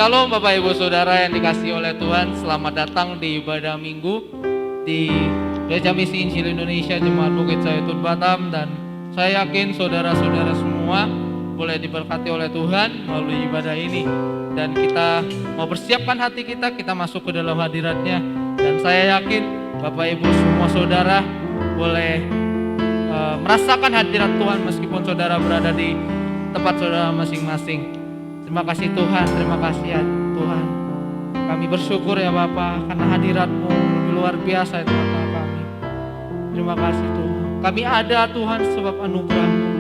Shalom Bapak Ibu Saudara yang dikasihi oleh Tuhan. Selamat datang di ibadah minggu di Gereja Misi Injil Indonesia Jemaat Bukit Zaitun Batam. Dan saya yakin saudara-saudara semua boleh diberkati oleh Tuhan melalui ibadah ini. Dan kita mau persiapkan hati kita masuk ke dalam hadirat-Nya. Dan saya yakin Bapak Ibu semua saudara boleh merasakan hadirat Tuhan meskipun saudara berada di tempat saudara masing-masing. Terima kasih Tuhan, terima kasih ya Tuhan. Kami bersyukur ya Bapa karena hadirat-Mu lebih luar biasa itu kata kami. Terima kasih Tuhan. Kami ada Tuhan sebab anugerah-Mu.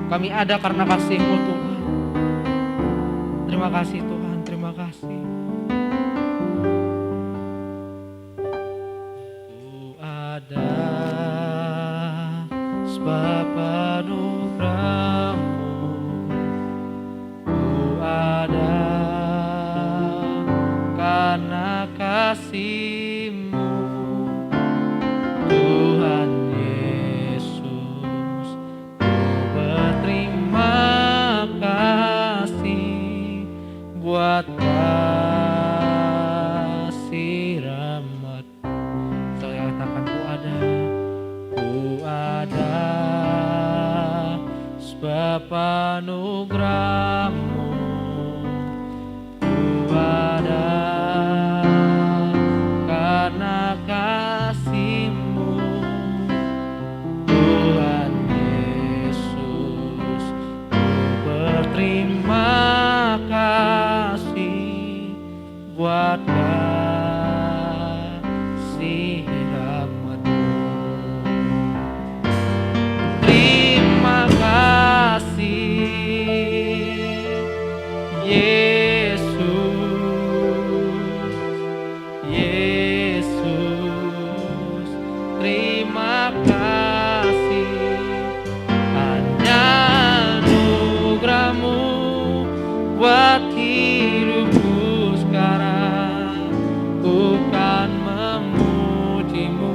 Kami ada karena kasih-Mu Tuhan. Terima kasih Tuhan, terima kasih. Ku ada sebab anugerah-Mu. Ada karena kasih-Mu Tuhan Yesus. Ku berterima kasih buat kasih rahmat. Saya katakan ku ada sebab anugerah-Mu. Ada karena kasih-Mu Tuhan Yesus. Ku berterima kasih buat kasih rahmat-Mu. Terima kasih buat hidupku sekarang. Ku kan memuji-Mu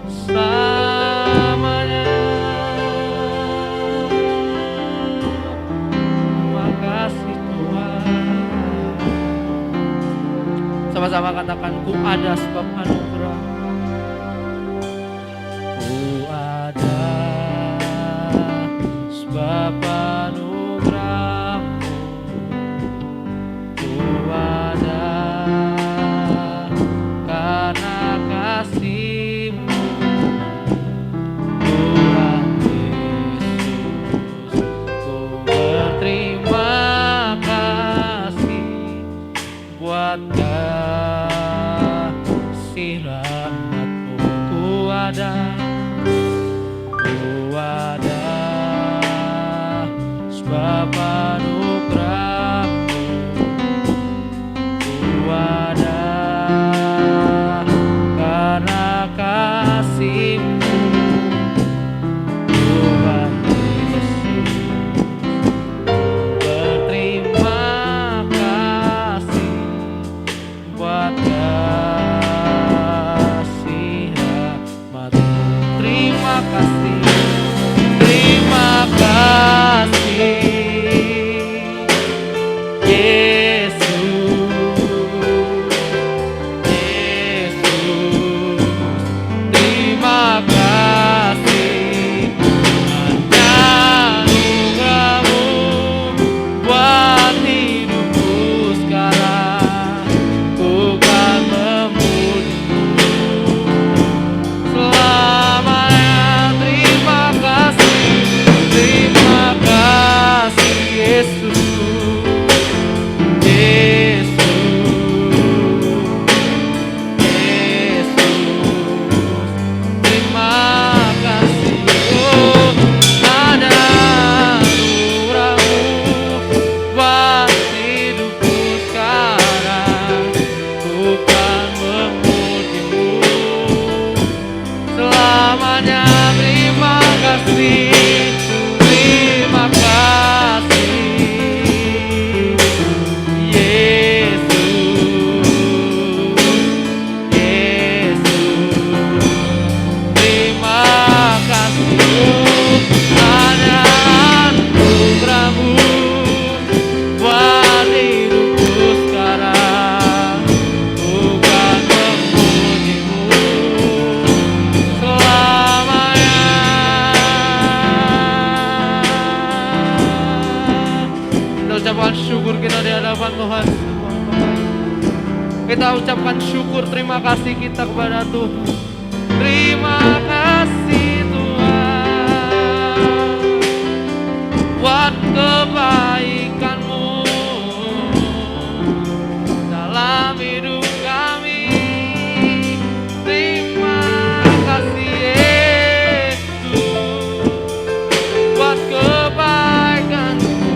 selamanya. Terima kasih Tuhan. Sama-sama katakan ku ada sebab anugerah. Ku ada sebab anugerah. Kasih rahmat-Mu. Ku ada sebab anugerah-Mu. Ku ada karena kasih-Mu Tuhan Yesus. Berterima kasih buat kasih rahmat-Mu. Terima kasih ucapan syukur terima kasih kita kepada Tuhan. Terima kasih Tuhan buat kebaikan-Mu dalam hidup kami. Terima kasih Yesus buat kebaikan-Mu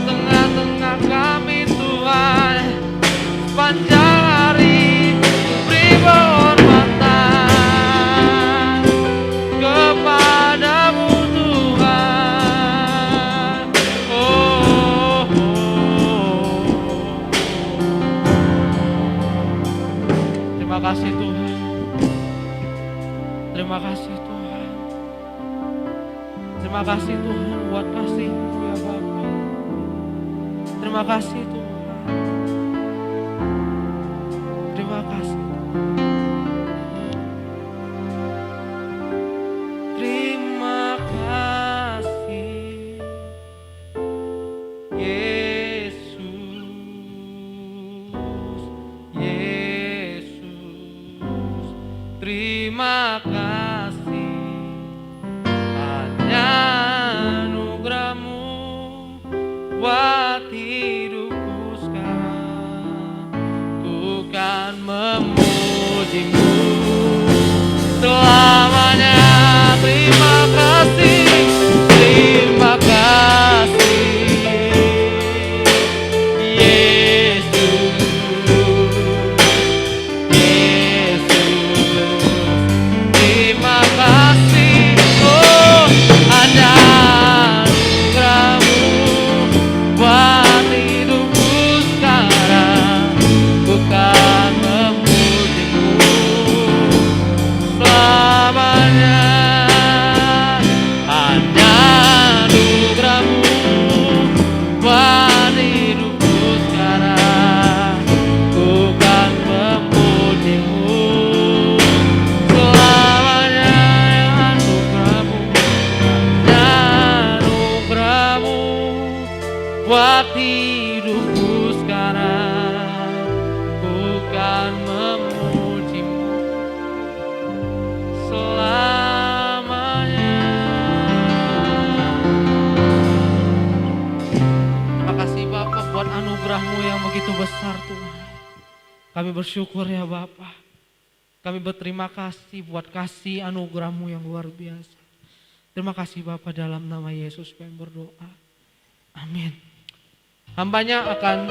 tengah-tengah kami Tuhan. Sepanjang hari beri penghormatan kepadamu Tuhan. Terima kasih Tuhan. Terima kasih Tuhan. Terima kasih Tuhan buat kasih-Mu ya Bapa. Terima kasih Tuhan. Terima kasih. Terima kasih Yesus, Yesus. Terima kasih hanya anugerah-Mu buat hidupku sekarang. Ku kan memuji-Mu selamanya. Terima kasih, terima kasih Yesus, Yesus. Terima kasih, oh ada anugerah-Mu buat hidupku sekarang. Ku kan memuji-Mu selamanya. Hanya anugerah-Mu buat hidupku sekarang. Ku kan memuji-Mu selamanya. Anugerah-Mu, hanya anugerah-Mu buat hidupku sekarang. Ku kan memuji-Mu selamanya. Terima kasih Bapak buat anugerah-Mu yang begitu besar Tuhan. Kami bersyukur ya Bapak. Kami berterima kasih buat kasih anugerah-Mu yang luar biasa. Terima kasih Bapak, dalam nama Yesus kami berdoa. Amin. Hambanya akan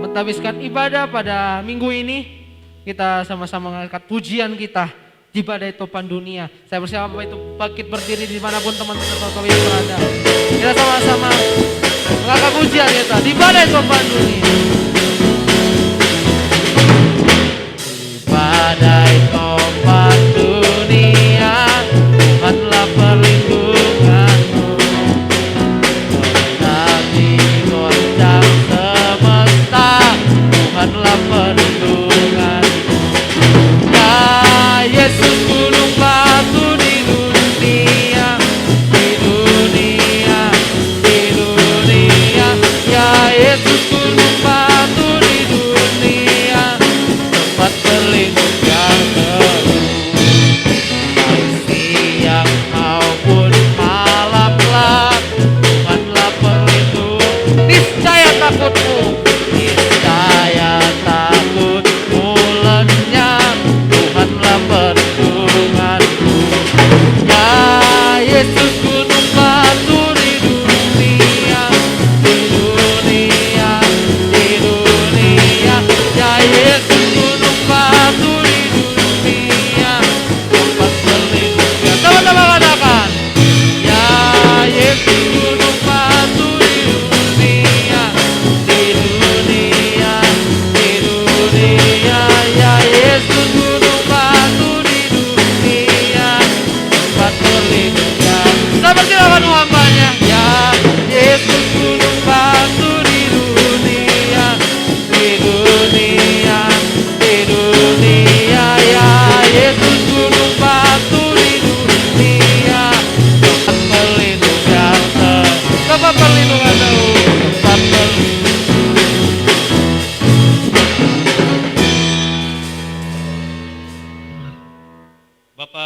mentahbiskan ibadah pada minggu ini. Kita sama-sama mengangkat pujian kita di Badai Topan Dunia. Saya bersama Bapak itu bangkit berdiri dimanapun teman-teman berada. Kita sama-sama mengangkat pujian kita di Badai Topan Dunia. Badai topan dunia, Tuhanlah perlindunganmu. Menanti goncang semesta, Tuhanlah perlindunganmu. Ya Yesus gunung batu di dunia, di dunia, di dunia. Ya Yesus gunung batu di dunia, tempat berlindung yang teguh. Siang maupun malam gelap, Tuhanlah pelindung. Niscaya takutmu, niscaya takutmu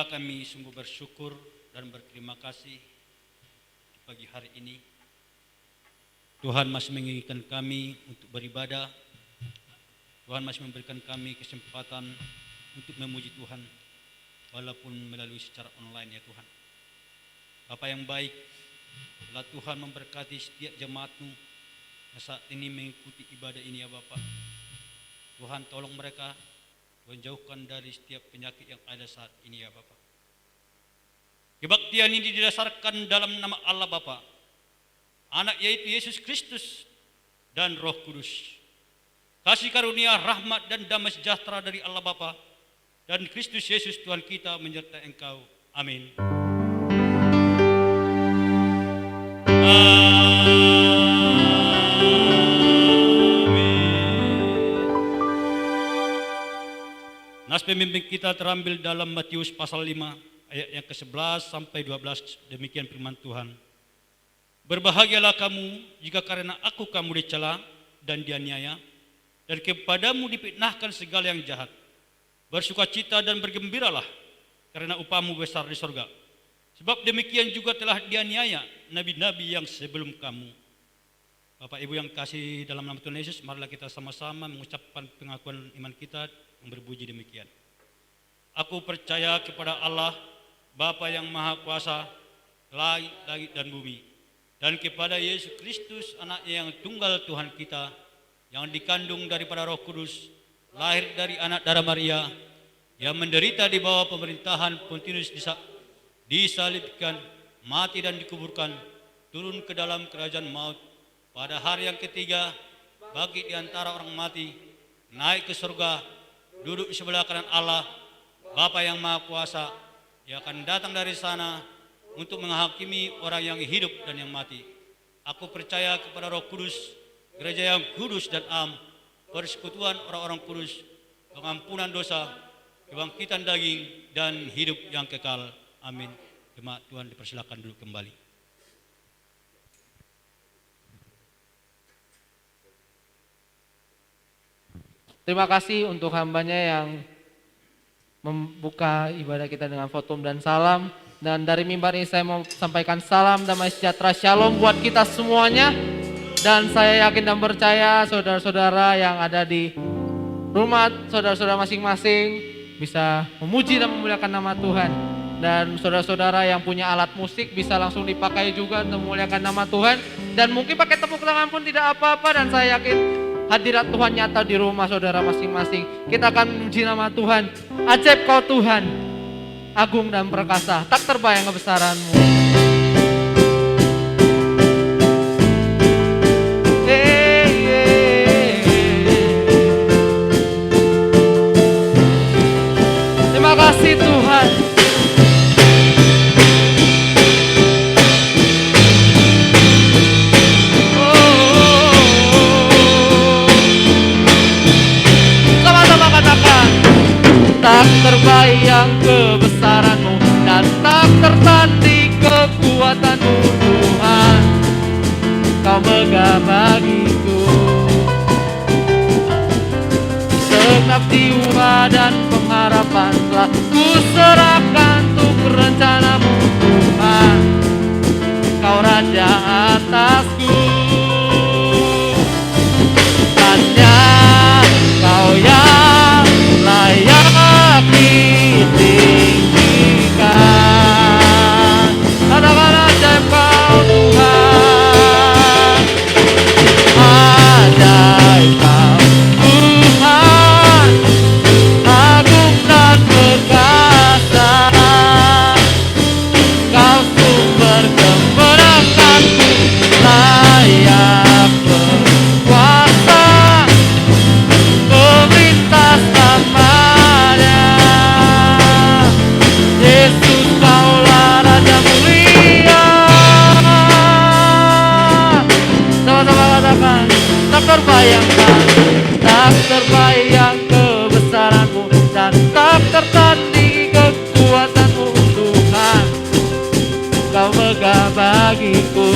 Bapa, kami sungguh bersyukur dan berterima kasih di pagi hari ini. Tuhan masih menginginkan kami untuk beribadah. Tuhan masih memberikan kami kesempatan untuk memuji Tuhan, walaupun melalui secara online ya Tuhan. Bapa yang baik, telah Tuhan memberkati setiap jemaat-Mu yang saat ini mengikuti ibadah ini ya Bapa. Tuhan tolong mereka menjauhkan dari setiap penyakit yang ada saat ini ya Bapa. Kebaktian ini didasarkan dalam nama Allah Bapa, Anak yaitu Yesus Kristus dan Roh Kudus. Kasih karunia, rahmat dan damai sejahtera dari Allah Bapa dan Kristus Yesus Tuhan kita menyertai engkau. Amin. Nas pemimpin kita terambil dalam Matius pasal 5 ayat yang ke-11 sampai 12. Demikian firman Tuhan. Berbahagialah kamu jika karena aku kamu dicela dan dianiaya, dan kepadamu difitnahkan segala yang jahat. Bersukacita dan bergembiralah, karena upahmu besar di sorga. Sebab demikian juga telah dianiaya nabi-nabi yang sebelum kamu. Bapak Ibu yang kasih dalam nama Tuhan Yesus, marilah kita sama-sama mengucapkan pengakuan iman kita yang berbunyi demikian. Aku percaya kepada Allah, Bapa yang Maha Kuasa, langit dan bumi, dan kepada Yesus Kristus, Anaknya yang tunggal Tuhan kita, yang dikandung daripada Roh Kudus, lahir dari anak darah Maria, yang menderita di bawah pemerintahan Pontius disalibkan, mati dan dikuburkan, turun ke dalam kerajaan maut, pada hari yang ketiga bagi di antara orang mati, naik ke surga, duduk di sebelah kanan Allah, Bapa yang Maha Kuasa. Ia akan datang dari sana untuk menghakimi orang yang hidup dan yang mati. Aku percaya kepada Roh Kudus, gereja yang kudus dan am, persekutuan orang-orang kudus, pengampunan dosa, kebangkitan daging, dan hidup yang kekal. Amin. Jemaat Tuhan dipersilakan duduk kembali. Terima kasih untuk hambanya yang membuka ibadah kita dengan fotum dan salam. Dan dari mimbar ini saya mau sampaikan salam damai sejahtera shalom buat kita semuanya. Dan saya yakin dan percaya saudara-saudara yang ada di rumah, saudara-saudara masing-masing bisa memuji dan memuliakan nama Tuhan. Dan saudara-saudara yang punya alat musik bisa langsung dipakai juga untuk memuliakan nama Tuhan. Dan mungkin pakai tepuk tangan pun tidak apa-apa, dan saya yakin hadirat Tuhan nyata di rumah saudara masing-masing. Kita akan memuji nama Tuhan. Ajaib kau Tuhan, agung dan perkasa, tak terbayang kebesaran-Mu. Terima kasih Tuhan. Sama-sama katakan, tak terbayang kebesaran-Mu dan tak tertanding kekuatan-Mu Tuhan. Kau megah bagiku segenap jiwa dan pengharapan telah ku serahkan untuk rencana-Mu Tuhan. Kau Raja atasku, hanya Kau yang layak ditinggikan. Katakan ajaib kau Tuhan, ajaib kau Tuhan, agung dan perkasa. Kau sumber kemenanganku, layak berkuasa, pemerintah namanya. Yesus kaulah Raja mulia. Sama-sama katakan, tak terbayangkan, tak terbayang kebesaran-Mu dan tak tertandingi kekuatan-Mu Tuhan. Kau megah bagiku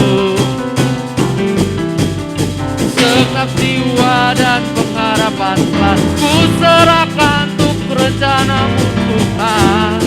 segenap jiwa dan pengharapan telah ku serahkan untuk rencana-Mu Tuhan.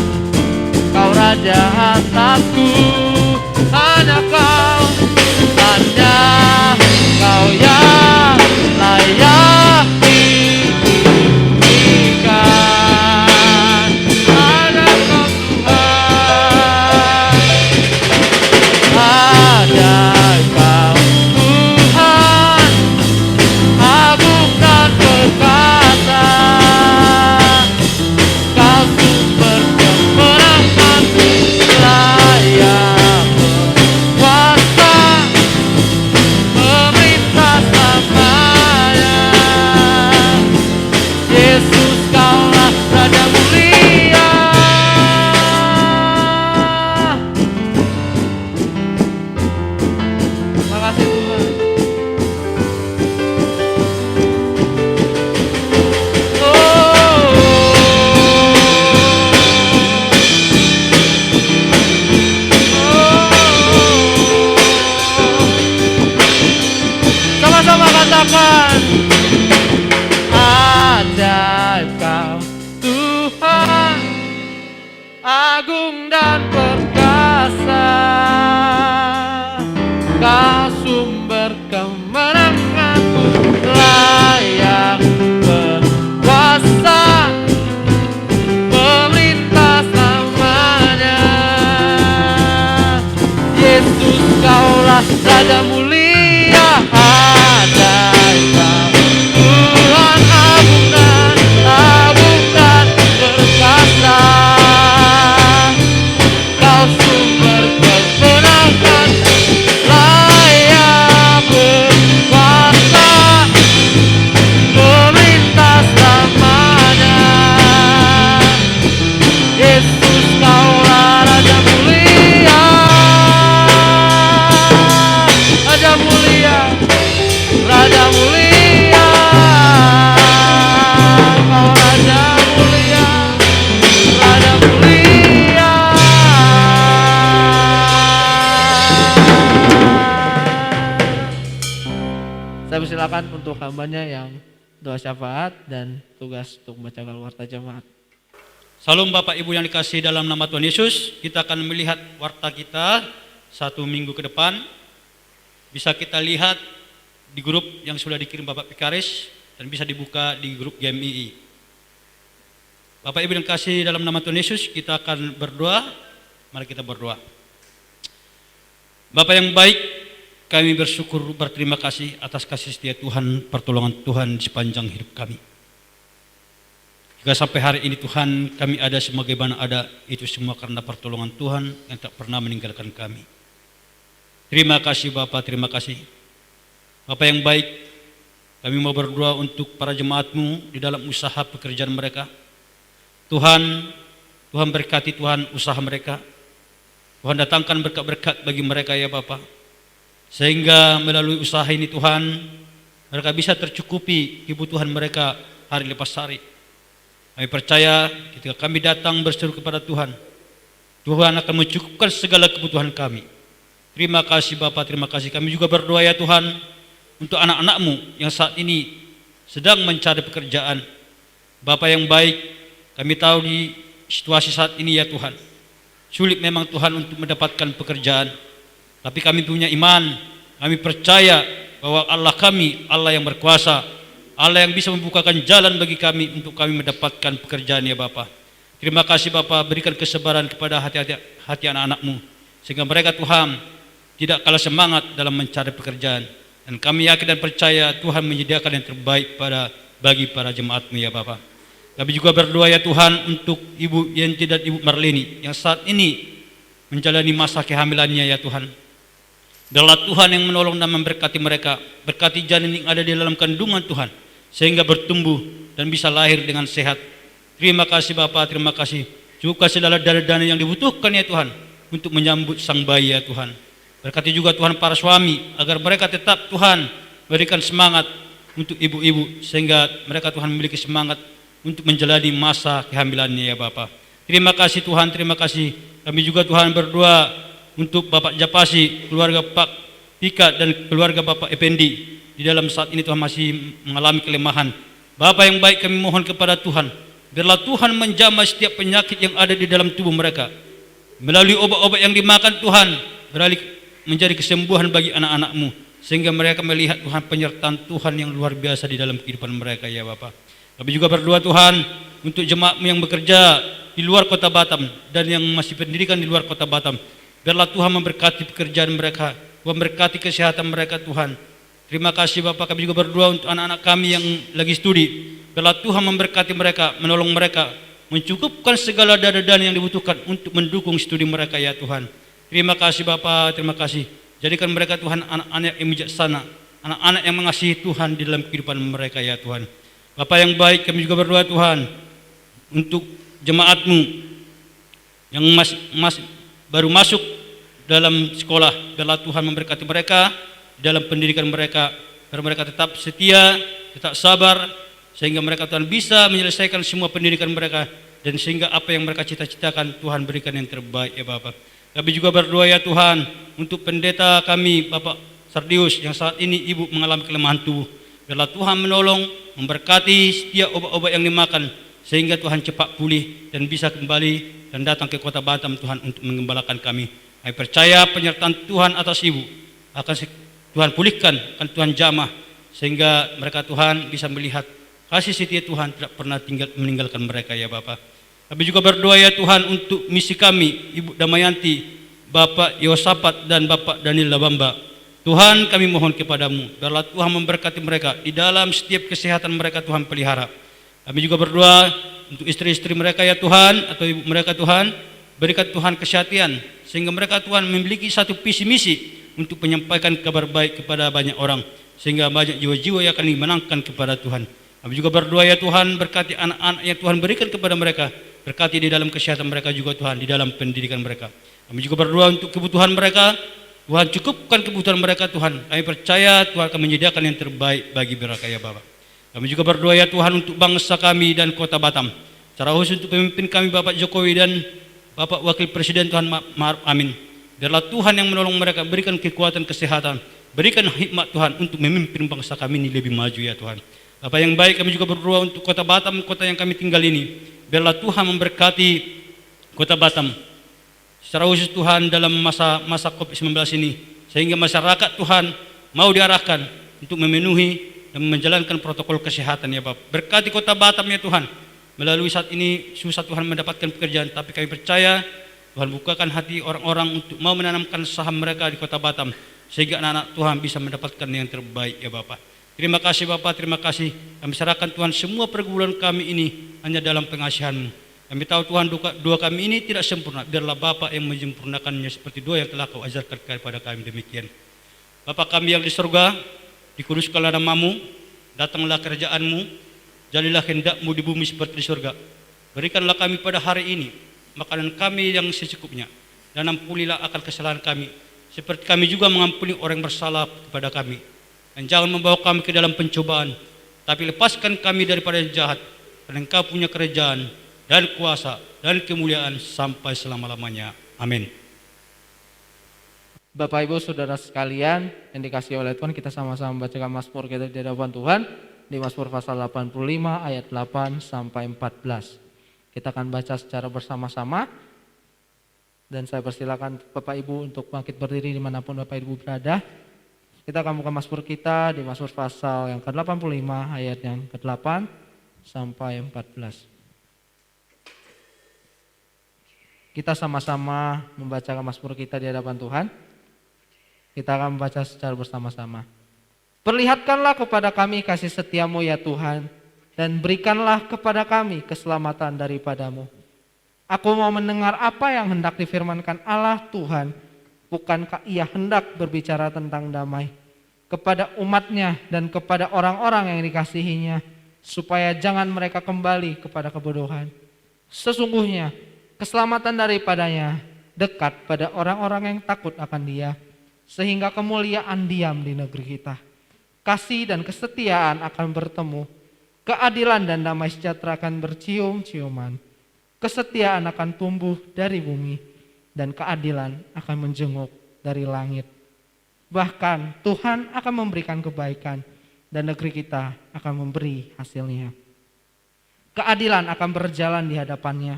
persilakan untuk hambanya yang doa syafaat dan tugas untuk membacakan warta jemaat. Salam Bapak Ibu yang dikasihi dalam nama Tuhan Yesus. Kita akan melihat warta kita 1 minggu ke depan. Bisa kita lihat di grup yang sudah dikirim Bapak Pikaris dan bisa dibuka di grup GMII. Bapak Ibu yang dikasihi dalam nama Tuhan Yesus, kita akan berdoa. Mari kita berdoa. Bapak yang baik, kami bersyukur berterima kasih atas kasih setia Tuhan, pertolongan Tuhan di sepanjang hidup kami. Jika sampai hari ini Tuhan kami ada sebagaimana ada, itu semua karena pertolongan Tuhan yang tak pernah meninggalkan kami. Terima kasih Bapak, terima kasih. Bapak yang baik, kami mau berdoa untuk para jemaat-Mu di dalam usaha pekerjaan mereka. Tuhan berkati Tuhan usaha mereka. Tuhan datangkan berkat-berkat bagi mereka ya Bapak. Sehingga melalui usaha ini Tuhan, mereka bisa tercukupi kebutuhan mereka hari lepas hari. Kami percaya ketika kami datang berseru kepada Tuhan, Tuhan akan mencukupkan segala kebutuhan kami. Terima kasih Bapak, terima kasih. Kami juga berdoa ya Tuhan untuk anak-anak-Mu yang saat ini sedang mencari pekerjaan. Bapak yang baik, kami tahu di situasi saat ini ya Tuhan, sulit memang Tuhan untuk mendapatkan pekerjaan. Tapi kami punya iman, kami percaya bahwa Allah kami, Allah yang berkuasa, Allah yang bisa membukakan jalan bagi kami untuk kami mendapatkan pekerjaan ya Bapa. Terima kasih Bapa, berikan kesabaran kepada hati anak-anak-Mu, sehingga mereka Tuhan tidak kalah semangat dalam mencari pekerjaan. Dan kami yakin dan percaya Tuhan menyediakan yang terbaik bagi para jemaat-Mu ya Bapa. Kami juga berdoa ya Tuhan untuk Ibu Yenti dan Ibu Marleni yang saat ini menjalani masa kehamilannya ya Tuhan. Biarlah Tuhan yang menolong dan memberkati mereka, berkati janin yang ada di dalam kandungan Tuhan, sehingga bertumbuh dan bisa lahir dengan sehat. Terima kasih Bapak, terima kasih. Juga segala dana-dana yang dibutuhkan ya Tuhan untuk menyambut sang bayi ya Tuhan. Berkati juga Tuhan para suami agar mereka tetap Tuhan berikan semangat untuk ibu-ibu, sehingga mereka Tuhan memiliki semangat untuk menjalani masa kehamilannya ya Bapak. Terima kasih Tuhan, terima kasih. Kami juga Tuhan berdoa untuk Bapak Japasi, keluarga Pak Pika dan keluarga Bapak Effendi. Di dalam saat ini Tuhan masih mengalami kelemahan. Bapak yang baik, kami mohon kepada Tuhan, biarlah Tuhan menjamah setiap penyakit yang ada di dalam tubuh mereka. Melalui obat-obat yang dimakan Tuhan, beralih menjadi kesembuhan bagi anak-anak-Mu, sehingga mereka melihat Tuhan penyertaan Tuhan yang luar biasa di dalam kehidupan mereka ya Bapak. Kami juga berdoa Tuhan untuk jemaat-Mu yang bekerja di luar kota Batam dan yang masih pendidikan di luar kota Batam. Biarlah Tuhan memberkati pekerjaan mereka, Tuhan memberkati kesehatan mereka Tuhan. Terima kasih Bapak, kami juga berdoa untuk anak-anak kami yang lagi studi. Biarlah Tuhan memberkati mereka, menolong mereka, mencukupkan segala dana-dana yang dibutuhkan untuk mendukung studi mereka ya Tuhan. Terima kasih Bapak, terima kasih. Jadikan mereka Tuhan anak-anak yang bijaksana, anak-anak yang mengasihi Tuhan di dalam kehidupan mereka ya Tuhan. Bapak yang baik, kami juga berdoa Tuhan untuk jemaat-Mu yang baru masuk dalam sekolah. Biarlah Tuhan memberkati mereka dalam pendidikan mereka, biar mereka tetap setia, tetap sabar, sehingga mereka Tuhan bisa menyelesaikan semua pendidikan mereka, dan sehingga apa yang mereka cita-citakan Tuhan berikan yang terbaik ya Bapak. Kami juga berdoa ya Tuhan untuk pendeta kami Bapak Sardius yang saat ini ibu mengalami kelemahan tubuh. Biarlah Tuhan menolong, memberkati setiap obat-obat yang dimakan, sehingga Tuhan cepat pulih dan bisa kembali dan datang ke kota Batam Tuhan untuk mengembalakan kami. Kami percaya penyertaan Tuhan atas ibu akan Tuhan pulihkan, akan Tuhan jamah, sehingga mereka Tuhan bisa melihat kasih setia Tuhan tidak pernah meninggalkan mereka ya Bapak. Kami juga berdoa ya Tuhan untuk misi kami, Ibu Damayanti, Bapak Yosafat dan Bapak Daniel Labamba. Tuhan kami mohon kepadamu, biarlah Tuhan memberkati mereka di dalam setiap kesehatan mereka Tuhan pelihara. Kami juga berdoa untuk istri-istri mereka ya Tuhan, atau ibu mereka Tuhan, berikan Tuhan kesehatan, sehingga mereka Tuhan memiliki satu visi misi untuk menyampaikan kabar baik kepada banyak orang, sehingga banyak jiwa-jiwa yang akan dimenangkan kepada Tuhan. Kami juga berdoa ya Tuhan, berkati anak-anak yang Tuhan berikan kepada mereka, berkati di dalam kesehatan mereka juga Tuhan, di dalam pendidikan mereka. Kami juga berdoa untuk kebutuhan mereka, Tuhan cukupkan kebutuhan mereka Tuhan. Kami percaya Tuhan akan menyediakan yang terbaik bagi mereka ya Bapak. Kami juga berdoa ya Tuhan untuk bangsa kami dan kota Batam, secara khusus untuk pemimpin kami Bapak Jokowi dan Bapak Wakil Presiden Tuhan Ma'ruf Amin. Biarlah Tuhan yang menolong mereka, berikan kekuatan kesehatan, Berikan hikmat Tuhan untuk memimpin bangsa kami ini lebih maju ya Tuhan. Bapak yang baik, kami juga berdoa untuk kota Batam, kota yang kami tinggal ini. Biarlah Tuhan memberkati kota Batam. Secara khusus Tuhan dalam masa COVID-19 ini. Sehingga masyarakat Tuhan mau diarahkan untuk memenuhi dan menjalankan protokol kesehatan ya Bapak. Berkati kota Batam ya Tuhan. Melalui saat ini susah Tuhan mendapatkan pekerjaan. Tapi kami percaya Tuhan bukakan hati orang-orang untuk mau menanamkan saham mereka di kota Batam. Sehingga anak-anak Tuhan bisa mendapatkan yang terbaik ya Bapak. Terima kasih Bapak, terima kasih. Kami serahkan Tuhan semua pergumulan kami ini hanya dalam pengasihan-Mu. Kami tahu Tuhan doa kami ini tidak sempurna. Biarlah Bapak yang menyempurnakannya seperti doa yang telah Kau ajarkan kepada kami demikian. Bapak kami yang di surga, dikuduskanlah nama-Mu, datanglah kerajaan-Mu, jadilah kehendak-Mu di bumi seperti di surga. Berikanlah kami pada hari ini makanan kami yang secukupnya, dan ampunilah akan kesalahan kami, seperti kami juga mengampuni orang yang bersalah kepada kami. Dan jangan membawa kami ke dalam pencobaan, tapi lepaskan kami daripada yang jahat. Karena Engkau punya kerajaan dan kuasa dan kemuliaan sampai selama-lamanya. Amin. Bapak Ibu Saudara sekalian yang dikasihi oleh Tuhan, kita sama-sama membacakan Mazmur kita di hadapan Tuhan di Mazmur pasal 85 ayat 8 sampai 14. Kita akan baca secara bersama-sama, dan saya persilakan Bapak Ibu untuk bangkit berdiri dimanapun Bapak Ibu berada. Kita akan buka Mazmur kita di Mazmur pasal yang ke-85 ayat yang ke-8 sampai 14. Kita sama-sama membacakan Mazmur kita di hadapan Tuhan. Kita akan membaca secara bersama-sama. Perlihatkanlah kepada kami kasih setia-Mu ya Tuhan, dan berikanlah kepada kami keselamatan daripada-Mu. Aku mau mendengar apa yang hendak difirmankan Allah Tuhan. Bukankah Ia hendak berbicara tentang damai kepada umat-Nya dan kepada orang-orang yang dikasihi-Nya, supaya jangan mereka kembali kepada kebodohan. Sesungguhnya keselamatan daripada-Nya dekat pada orang-orang yang takut akan Dia, sehingga kemuliaan diam di negeri kita. Kasih dan kesetiaan akan bertemu, keadilan dan damai sejahtera akan bercium-ciuman. Kesetiaan akan tumbuh dari bumi, dan keadilan akan menjenguk dari langit. Bahkan Tuhan akan memberikan kebaikan, dan negeri kita akan memberi hasilnya. Keadilan akan berjalan di hadapannya,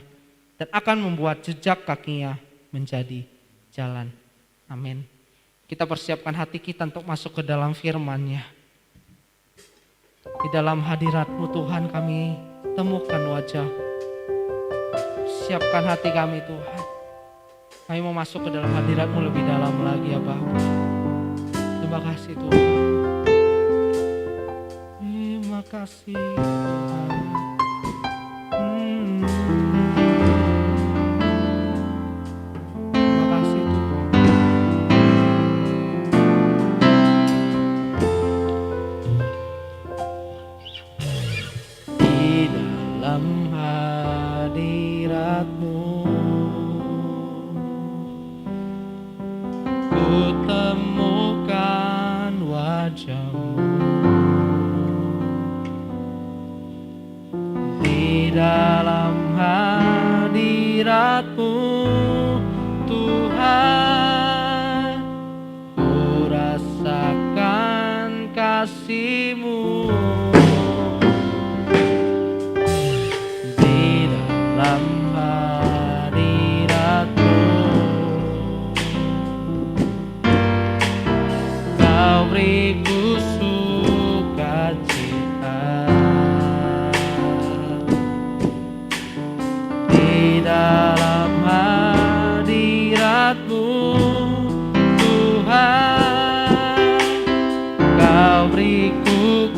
dan akan membuat jejak kakinya menjadi jalan. Amin. Kita persiapkan hati kita untuk masuk ke dalam firman-Nya. Di dalam hadirat-Mu Tuhan kami temukan wajah. Siapkan hati kami Tuhan. Kami mau masuk ke dalam hadirat-Mu lebih dalam lagi ya Bapa. Terima kasih Tuhan. Terima kasih Tuhan. Terima kasih Tuhan. Di dalam hadirat-Mu temukan wajah-Mu. Di dalam hadirat-Mu Tuhan, ku rasakan kasih-Mu. Di dalam hadirat-Mu beriku sukacita. Di dalam hadirat-Mu Tuhan, Kau beriku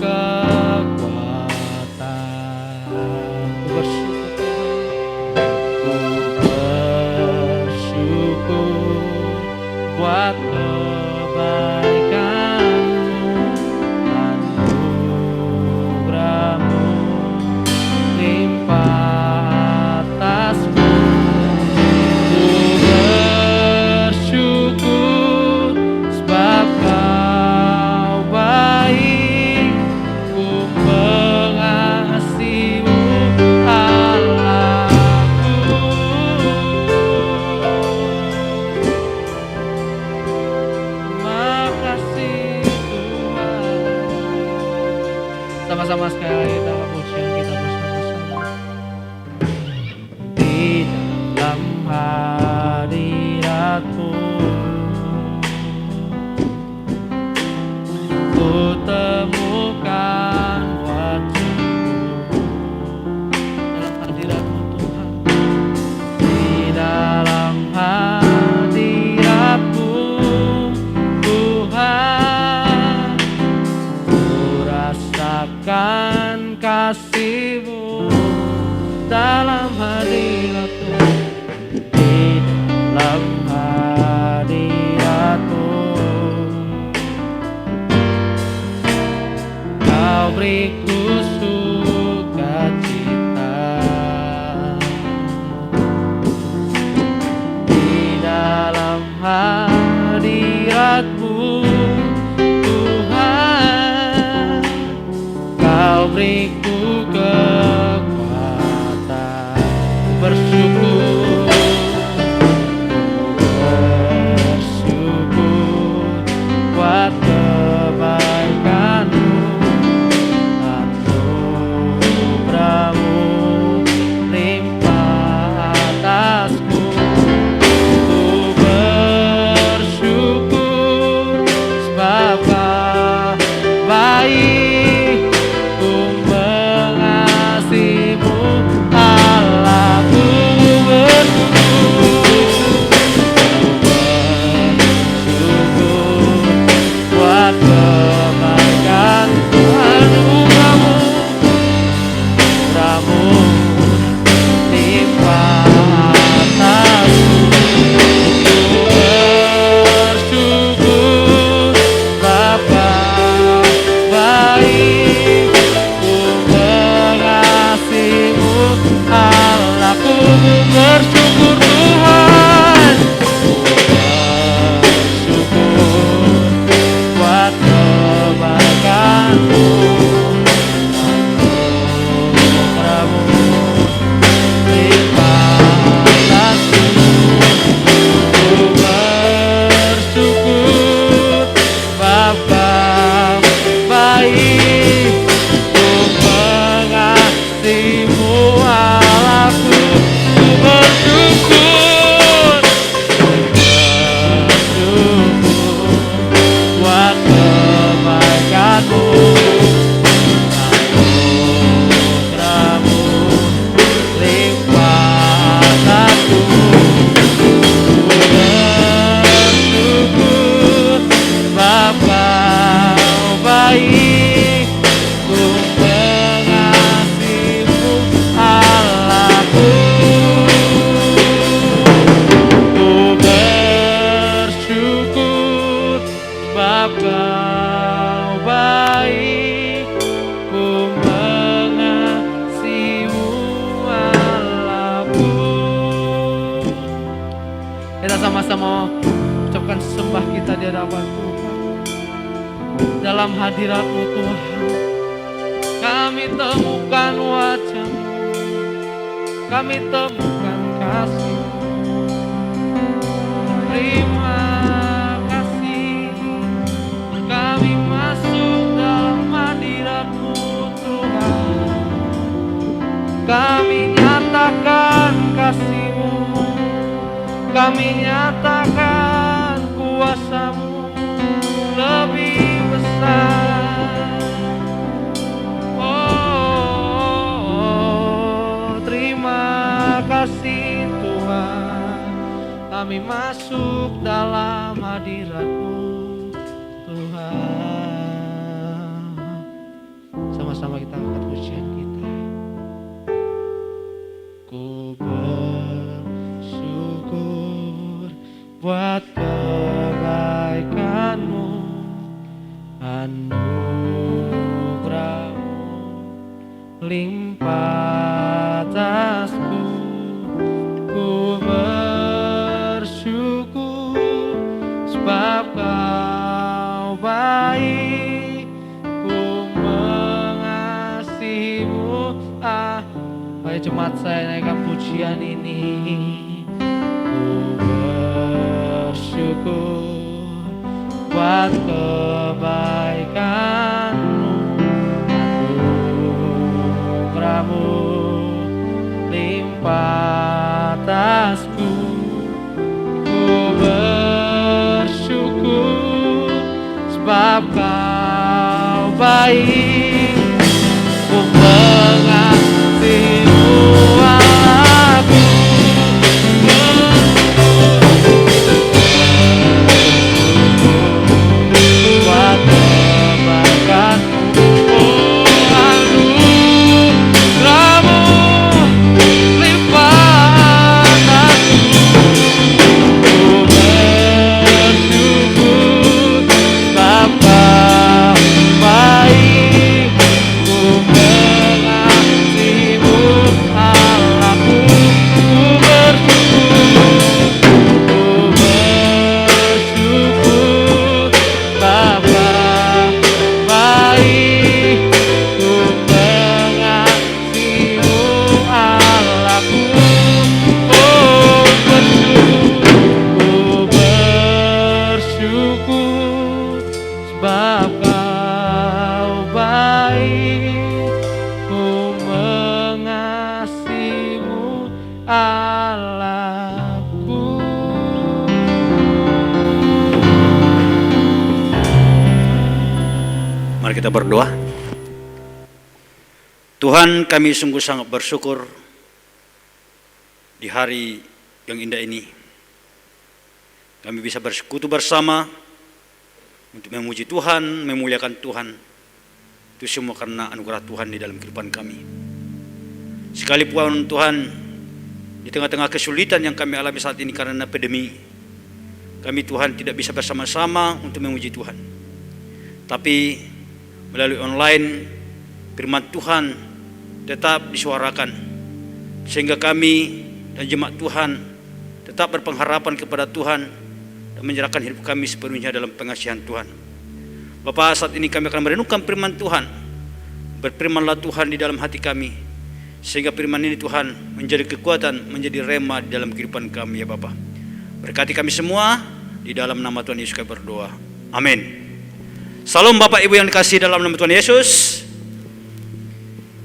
Allahku, ku bersyukur, buat kebaikan-Mu, anugerah-Mu limpah atasku. Ku bersyukur sebab Kau baik, ku mengasihi-Mu Allahku. Ku bersyukur sebab Kau baik, ku mengasihi-Mu Allahku. Kita sama-sama ucapkan sembah kita di hadapan Tuhan. Dalam hadirat-Mu Tuhan, kami temukan wajah-Mu, kami temukan kasih. Terima kasih, kami masuk dalam hadirat-Mu Tuhan. Kami nyatakan kasih-Mu, kami nyatakan kuasa-Mu lebih besar. Oh, terima kasih Tuhan, kami masuk dalam hadirat-Mu Tuhan. Sama-sama kita angkat pujian kita. Ku bersyukur buat kebaikan-Mu, anugerah-Mu limpah atasku. Ku bersyukur sebab Kau baik, ku mengasihi-Mu. Ayo jemaat saya naikkan pujian ini. Ku bersyukur buat kebaikan-Mu, anugerah-Mu limpah atasku. Ku bersyukur sebab Kau baik, ku mengasihi-Mu Allahku. Buat kebaikan-Mu, oh anugerah-Mu limpah atasku. Ku bersyukur sebab Kau baik, ku mengasihi-Mu Allahku. Ku bersyukur sebab Kau baik, ku mengasihi-Mu Allahku. Oh bersyukur sebab Kau baik, ku mengasihi-Mu Allahku. Mari kita berdoa. Tuhan, kami sungguh sangat bersyukur di hari yang indah ini. Kami bisa bersekutu bersama untuk memuji Tuhan, memuliakan Tuhan. Itu semua karena anugerah Tuhan di dalam kehidupan kami. Sekalipun Tuhan, di tengah-tengah kesulitan yang kami alami saat ini karena pandemi, kami Tuhan tidak bisa bersama-sama untuk memuji Tuhan. Tapi melalui online, firman Tuhan tetap disuarakan, sehingga kami dan jemaat Tuhan tetap berpengharapan kepada Tuhan dan menyerahkan hidup kami sepenuhnya dalam pengasihan Tuhan. Bapa, saat ini kami akan merenungkan firman Tuhan. Berfirmanlah Tuhan di dalam hati kami, sehingga firman ini Tuhan menjadi kekuatan, menjadi rema di dalam kehidupan kami ya Bapa. Berkati kami semua, di dalam nama Tuhan Yesus kami berdoa. Amin. Salam Bapak Ibu yang dikasihi dalam nama Tuhan Yesus.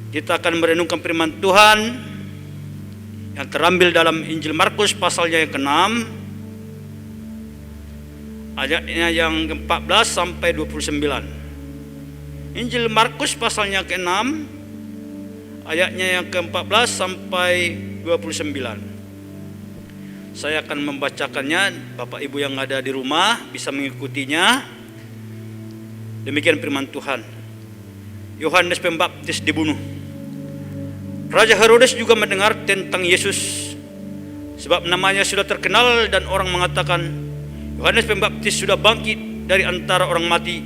Kita akan merenungkan firman Tuhan yang terambil dalam Injil Markus pasalnya yang ke-6, ayatnya yang ke-14 sampai 29. Injil Markus pasalnya ke-6, ayatnya yang ke-14 sampai 29. Saya akan membacakannya, Bapak Ibu yang ada di rumah bisa mengikutinya. Demikian firman Tuhan. Yohanes Pembaptis dibunuh. Raja Herodes juga mendengar tentang Yesus, sebab namanya sudah terkenal dan orang mengatakan Yohanes Pembaptis sudah bangkit dari antara orang mati,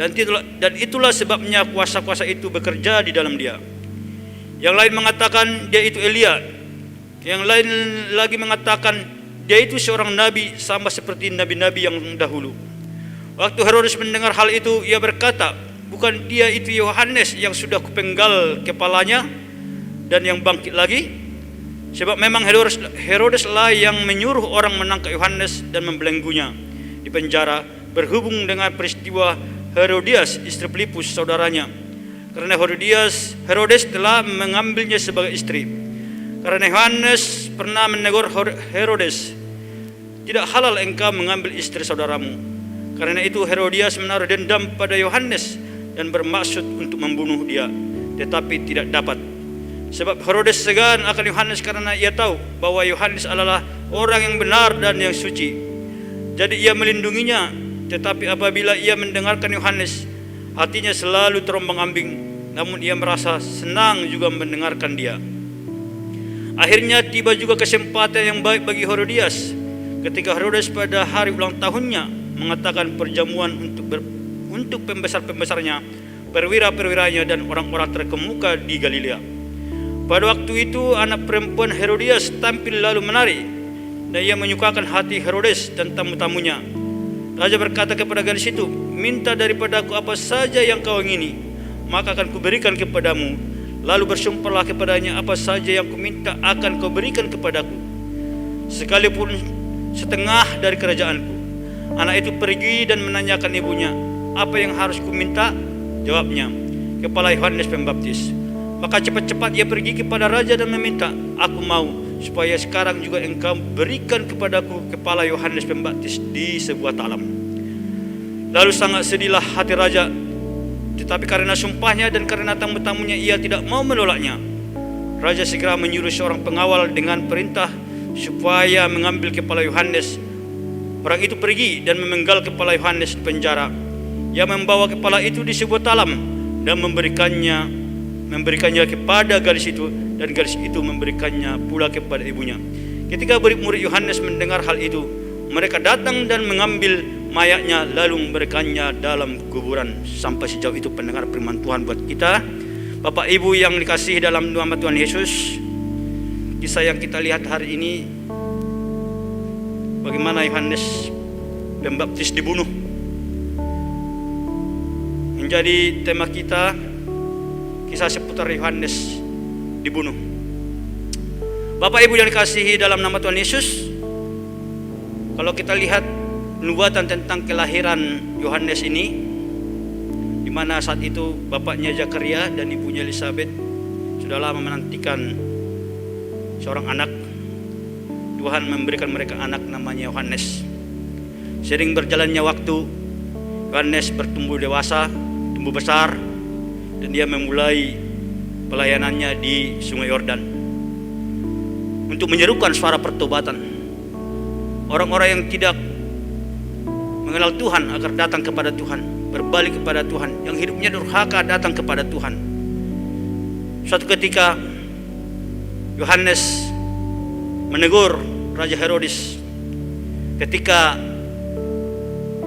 dan itulah sebabnya kuasa-kuasa itu bekerja di dalam dia. Yang lain mengatakan dia itu Elia, yang lain lagi mengatakan dia itu seorang nabi sama seperti nabi-nabi yang dahulu. Waktu Herodes mendengar hal itu, ia berkata, bukan dia itu Yohanes yang sudah kupenggal kepalanya dan yang bangkit lagi? Sebab memang Herodes lah yang menyuruh orang menangkap Yohanes dan membelenggunya di penjara berhubung dengan peristiwa Herodias istri Filipus saudaranya. Karena Herodes telah mengambilnya sebagai istri. Karena Yohanes pernah menegur Herodes, tidak halal engkau mengambil istri saudaramu. Karena itu Herodias menaruh dendam pada Yohanes dan bermaksud untuk membunuh dia, tetapi tidak dapat. Sebab Herodes segan akan Yohanes karena ia tahu bahwa Yohanes adalah orang yang benar dan yang suci. Jadi ia melindunginya. Tetapi apabila ia mendengarkan Yohanes, hatinya selalu terombang-ambing. Namun ia merasa senang juga mendengarkan dia. Akhirnya tiba juga kesempatan yang baik bagi Herodias, ketika Herodes pada hari ulang tahunnya mengatakan perjamuan untuk pembesar-pembesarnya, perwira-perwiranya dan orang-orang terkemuka di Galilea. Pada waktu itu anak perempuan Herodias tampil lalu menari, dan ia menyukakan hati Herodes dan tamu-tamunya. Raja berkata kepada gadis itu, minta daripadaku apa saja yang kau ingini, maka akan kuberikan kepadamu. Lalu bersumpahlah kepadanya, apa saja yang kuminta akan kau berikan kepadaku, sekalipun setengah dari kerajaanku. Anak itu pergi dan menanyakan ibunya, apa yang harus kuminta? Jawabnya, kepala Yohanes Pembaptis. Maka cepat-cepat ia pergi kepada raja dan meminta, aku mau supaya sekarang juga engkau berikan kepadaku kepala Yohanes Pembaptis di sebuah talam. Lalu sangat sedihlah hati raja, tetapi karena sumpahnya dan karena tamu-tamunya ia tidak mau menolaknya. Raja segera menyuruh seorang pengawal dengan perintah supaya mengambil kepala Yohanes. Orang itu pergi dan memenggal kepala Yohanes di penjara. Ia membawa kepala itu di sebuah talam dan memberikannya kepada gadis itu, dan gadis itu memberikannya pula kepada ibunya. Ketika murid Yohanes mendengar hal itu, mereka datang dan mengambil mayatnya lalu memberikannya dalam kuburan. Sampai sejauh itu pendengar firman Tuhan buat kita. Bapak Ibu yang dikasihi dalam nama Tuhan Yesus, kisah yang kita lihat hari ini, bagaimana Yohanes Pembaptis dibunuh, menjadi tema kita. Kisah seputar Yohanes dibunuh. Bapak Ibu yang dikasihi dalam nama Tuhan Yesus, kalau kita lihat nubuatan tentang kelahiran Yohanes ini, di mana saat itu bapaknya Zakaria dan ibunya Elizabeth sudah lama menantikan seorang anak. Tuhan memberikan mereka anak namanya Yohanes. Sering berjalannya waktu, Yohanes bertumbuh dewasa, tumbuh besar, dan dia memulai pelayanannya di Sungai Yordan untuk menyerukan suara pertobatan. Orang-orang yang tidak mengenal Tuhan agar datang kepada Tuhan, berbalik kepada Tuhan. Yang hidupnya durhaka datang kepada Tuhan. Suatu ketika Yohanes menegur Raja Herodes ketika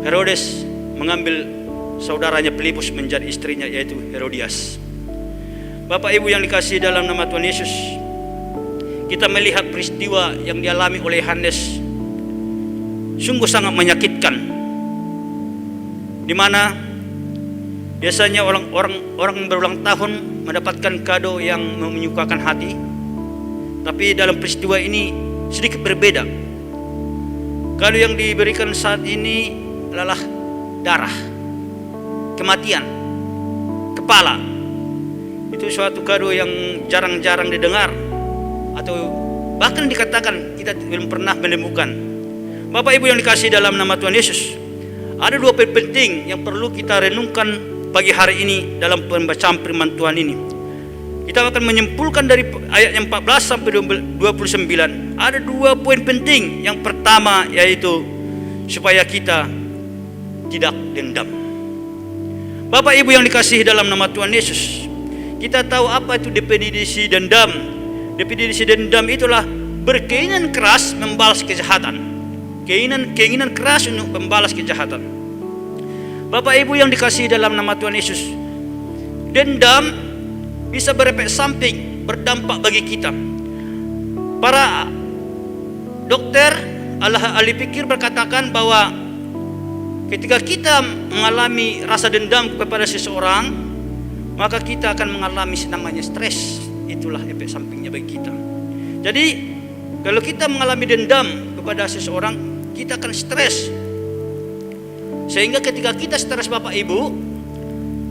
Herodes mengambil saudaranya Filipus menjadi istrinya, yaitu Herodias. Bapak Ibu yang dikasihi dalam nama Tuhan Yesus, kita melihat peristiwa yang dialami oleh Yohanes sungguh sangat menyakitkan, di mana biasanya orang berulang tahun mendapatkan kado yang menyukakan hati, tapi dalam peristiwa ini sedikit berbeda. Kado yang diberikan saat ini adalah darah, kematian, kepala. Itu suatu kado yang jarang-jarang didengar, atau bahkan dikatakan kita belum pernah menemukan. Bapak Ibu yang dikasihi dalam nama Tuhan Yesus, ada dua poin penting yang perlu kita renungkan pagi hari ini dalam pembacaan firman Tuhan ini. Kita akan menyimpulkan dari ayat yang 14 sampai 29. Ada dua poin penting. Yang pertama yaitu supaya kita tidak dendam. Bapak Ibu yang dikasihi dalam nama Tuhan Yesus, kita tahu apa itu definisi dendam. Definisi dendam itulah berkeinginan keras membalas kejahatan. Keinginan keras untuk membalas kejahatan. Bapak Ibu yang dikasihi dalam nama Tuhan Yesus, dendam bisa berefek samping, berdampak bagi kita. Para dokter, ahli pikir berkatakan bahwa ketika kita mengalami rasa dendam kepada seseorang, maka kita akan mengalami namanya stres. Itulah efek sampingnya bagi kita. Jadi kalau kita mengalami dendam kepada seseorang, kita akan stres. Sehingga ketika kita stres Bapak Ibu,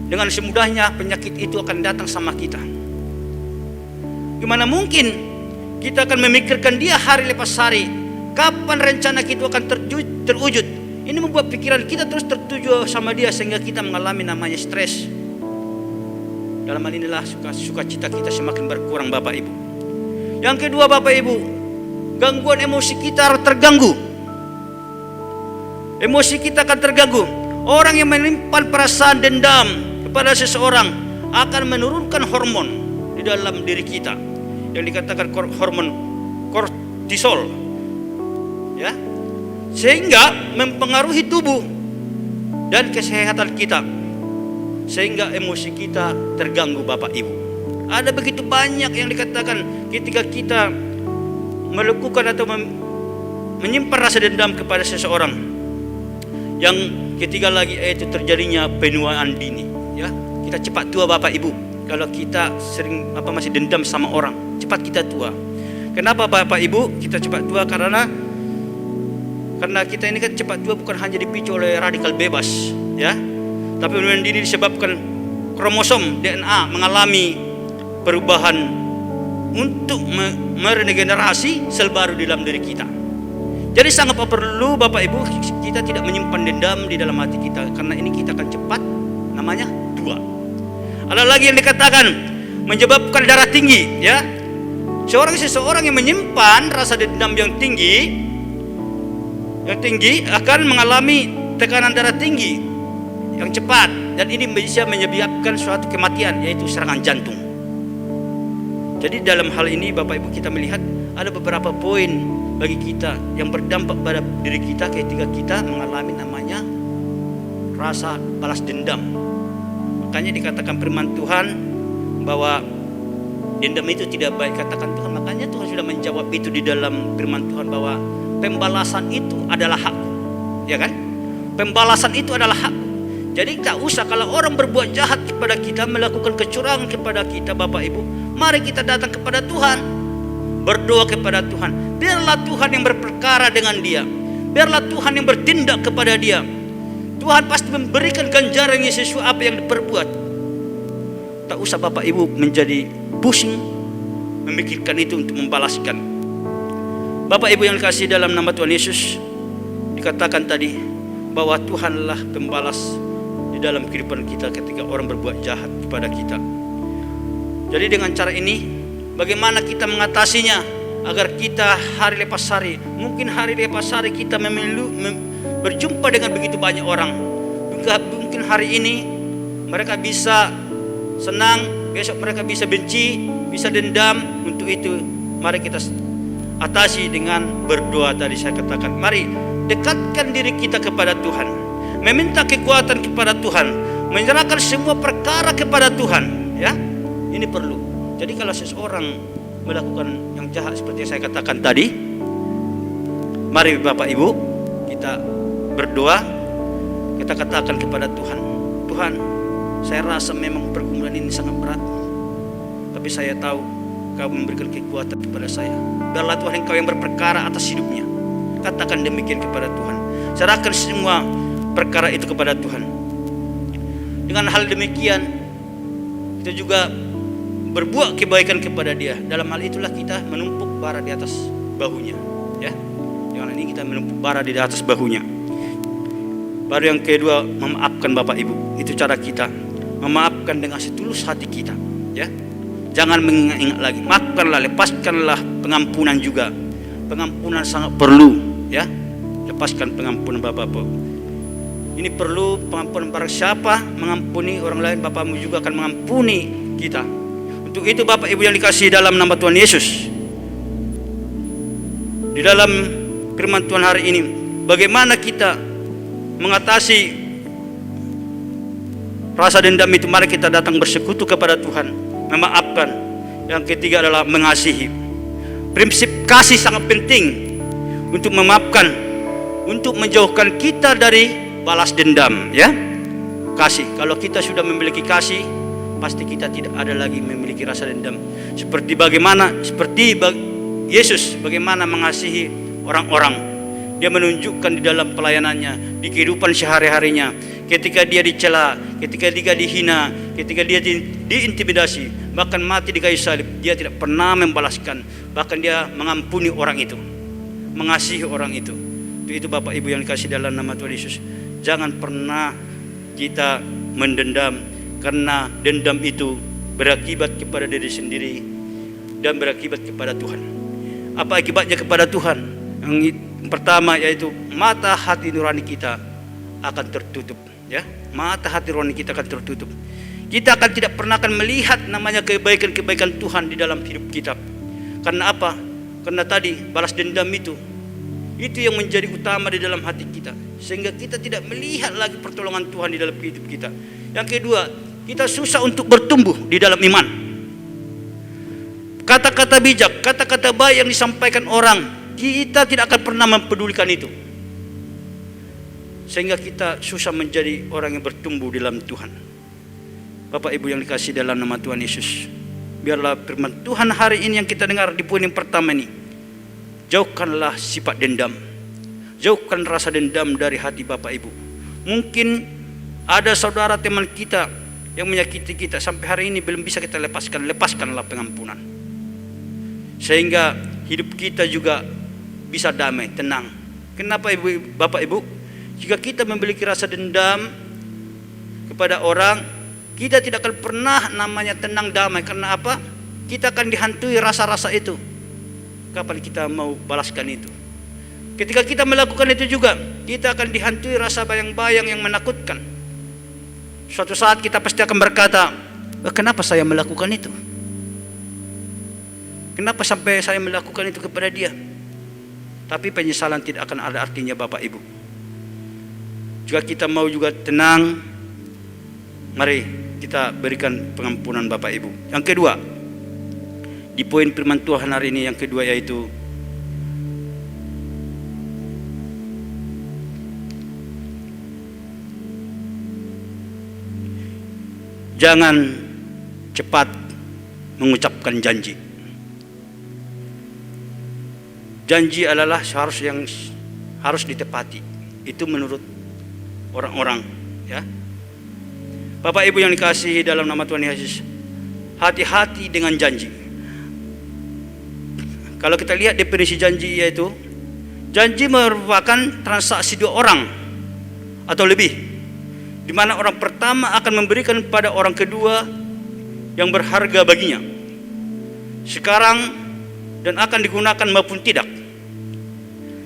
dengan semudahnya penyakit itu akan datang sama kita. Gimana mungkin kita akan memikirkan dia hari lepas hari, kapan rencana kita akan terwujud. Ini membuat pikiran kita terus tertuju sama dia, sehingga kita mengalami namanya stres. Dalam hal inilah sukacita kita semakin berkurang Bapak Ibu. Yang kedua Bapak Ibu, gangguan emosi kita terganggu. Emosi kita akan terganggu. Orang yang menyimpan perasaan dendam kepada seseorang akan menurunkan hormon di dalam diri kita, yang dikatakan hormon kortisol, ya, sehingga mempengaruhi tubuh dan kesehatan kita, sehingga emosi kita terganggu Bapak Ibu. Ada begitu banyak yang dikatakan ketika kita melakukan atau menyimpan rasa dendam kepada seseorang. Yang ketiga lagi yaitu terjadinya penuaan dini, ya. Kita cepat tua Bapak Ibu kalau kita sering masih dendam sama orang. Cepat kita tua. Kenapa Bapak Ibu kita cepat tua? Karena kita ini kan cepat tua bukan hanya dipicu oleh radikal bebas, ya. Tapi penuaan dini disebabkan kromosom DNA mengalami perubahan untuk meregenerasi sel baru di dalam diri kita. Jadi sangat perlu Bapak Ibu kita tidak menyimpan dendam di dalam hati kita, karena ini kita akan cepat namanya tua. Ada lagi yang dikatakan menyebabkan darah tinggi, ya. Seseorang yang menyimpan rasa dendam yang tinggi akan mengalami tekanan darah tinggi yang cepat, dan ini bisa menyebabkan suatu kematian, yaitu serangan jantung. Jadi dalam hal ini Bapak Ibu kita melihat ada beberapa poin bagi kita yang berdampak pada diri kita ketika kita mengalami namanya rasa balas dendam. Makanya dikatakan firman Tuhan bahwa dendam itu tidak baik, katakan Tuhan. Makanya Tuhan sudah menjawab itu di dalam firman Tuhan bahwa pembalasan itu adalah hak, ya kan? Pembalasan itu adalah hak. Jadi tak usah kalau orang berbuat jahat kepada kita, melakukan kecurangan kepada kita Bapak Ibu, mari kita datang kepada Tuhan, berdoa kepada Tuhan. Biarlah Tuhan yang berperkara dengan dia, biarlah Tuhan yang bertindak kepada dia. Tuhan pasti memberikan ganjarannya sesuai apa yang diperbuat. Tak usah Bapak Ibu menjadi pusing memikirkan itu untuk membalaskan. Bapak Ibu yang dikasihi dalam nama Tuhan Yesus, dikatakan tadi bahwa Tuhanlah pembalas di dalam kehidupan kita ketika orang berbuat jahat kepada kita. Jadi dengan cara ini bagaimana kita mengatasinya agar kita hari lepas hari, mungkin hari lepas hari kita berjumpa dengan begitu banyak orang. Mungkin hari ini mereka bisa senang, besok mereka bisa benci, bisa dendam. Untuk itu mari kita atasi dengan berdoa. Tadi saya katakan, mari dekatkan diri kita kepada Tuhan, meminta kekuatan kepada Tuhan, menyerahkan semua perkara kepada Tuhan, ya. Ini perlu. Jadi kalau seseorang melakukan yang jahat seperti yang saya katakan tadi, mari Bapak Ibu kita berdoa, kita katakan kepada Tuhan, Tuhan, saya rasa memang pergumulan ini sangat berat, tapi saya tahu Kau memberikan kekuatan kepada saya. Biarlah Tuhan Engkau yang berperkara atas hidupnya. Katakan demikian kepada Tuhan. Serahkan semua perkara itu kepada Tuhan. Dengan hal demikian, kita juga berbuat kebaikan kepada dia. Dalam hal itulah kita menumpuk bara di atas bahunya, ya. Dengan ini kita menumpuk bara di atas bahunya. Baru yang kedua, memaafkan Bapak Ibu. Itu cara kita memaafkan dengan setulus hati kita, ya. Jangan mengingat-ingat lagi. Maafkanlah, lepaskanlah pengampunan juga. Pengampunan sangat perlu, ya. Lepaskan pengampunan Bapak-Bapak. Ini perlu pengampunan. Barang siapa mengampuni orang lain, Bapakmu juga akan mengampuni kita. Untuk itu Bapak Ibu yang dikasihi dalam nama Tuhan Yesus, di dalam firman Tuhan hari ini, bagaimana kita mengatasi rasa dendam itu? Mari kita datang bersekutu kepada Tuhan, memaafkan. Yang ketiga adalah mengasihi. Prinsip kasih sangat penting untuk memaafkan, untuk menjauhkan kita dari balas dendam, ya. Kasih, kalau kita sudah memiliki kasih, pasti kita tidak ada lagi memiliki rasa dendam. Seperti Yesus bagaimana mengasihi orang-orang. Dia menunjukkan di dalam pelayanannya, di kehidupan sehari-harinya, ketika dia dicela, ketika dia dihina, ketika dia diintimidasi, bahkan mati di kayu salib, dia tidak pernah membalaskan, bahkan dia mengampuni orang itu, mengasihi orang itu. Itu Bapak Ibu yang dikasihi dalam nama Tuhan Yesus. Jangan pernah kita mendendam, karena dendam itu berakibat kepada diri sendiri dan berakibat kepada Tuhan. Apa akibatnya kepada Tuhan? Yang pertama yaitu mata hati nurani kita akan tertutup, ya. Mata hati nurani kita akan tertutup. Kita akan tidak pernah akan melihat namanya kebaikan-kebaikan Tuhan di dalam hidup kita. Karena apa? Karena tadi balas dendam itu yang menjadi utama di dalam hati kita, sehingga kita tidak melihat lagi pertolongan Tuhan di dalam hidup kita. Yang kedua, kita susah untuk bertumbuh di dalam iman. Kata-kata bijak, kata-kata baik yang disampaikan orang, kita tidak akan pernah mempedulikan itu, sehingga kita susah menjadi orang yang bertumbuh di dalam Tuhan. Bapak Ibu yang dikasihi dalam nama Tuhan Yesus, biarlah firman Tuhan hari ini yang kita dengar di poin yang pertama ini, jauhkanlah sifat dendam, jauhkan rasa dendam dari hati Bapak Ibu. Mungkin ada saudara teman kita yang menyakiti kita sampai hari ini belum bisa kita lepaskan. Lepaskanlah pengampunan, sehingga hidup kita juga bisa damai, tenang. Kenapa Bapak Ibu? Jika kita memiliki rasa dendam kepada orang, kita tidak akan pernah namanya tenang, damai. Karena apa? Kita akan dihantui rasa-rasa itu. Kapan kita mau balaskan itu? Ketika kita melakukan itu juga, kita akan dihantui rasa bayang-bayang yang menakutkan. Suatu saat kita pasti akan berkata, kenapa saya melakukan itu? Kenapa sampai saya melakukan itu kepada dia? Tapi penyesalan tidak akan ada artinya Bapak Ibu. Jika kita mau juga tenang, mari kita berikan pengampunan Bapak Ibu. Yang kedua, di poin firman Tuhan hari ini yang kedua yaitu jangan cepat mengucapkan janji. Janji adalah yang harus ditepati. Itu menurut orang-orang, ya. Bapak Ibu yang dikasihi dalam nama Tuhan Yesus, hati-hati dengan janji. Kalau kita lihat definisi janji, yaitu janji merupakan transaksi dua orang atau lebih, di mana orang pertama akan memberikan pada orang kedua yang berharga baginya, sekarang dan akan digunakan maupun tidak.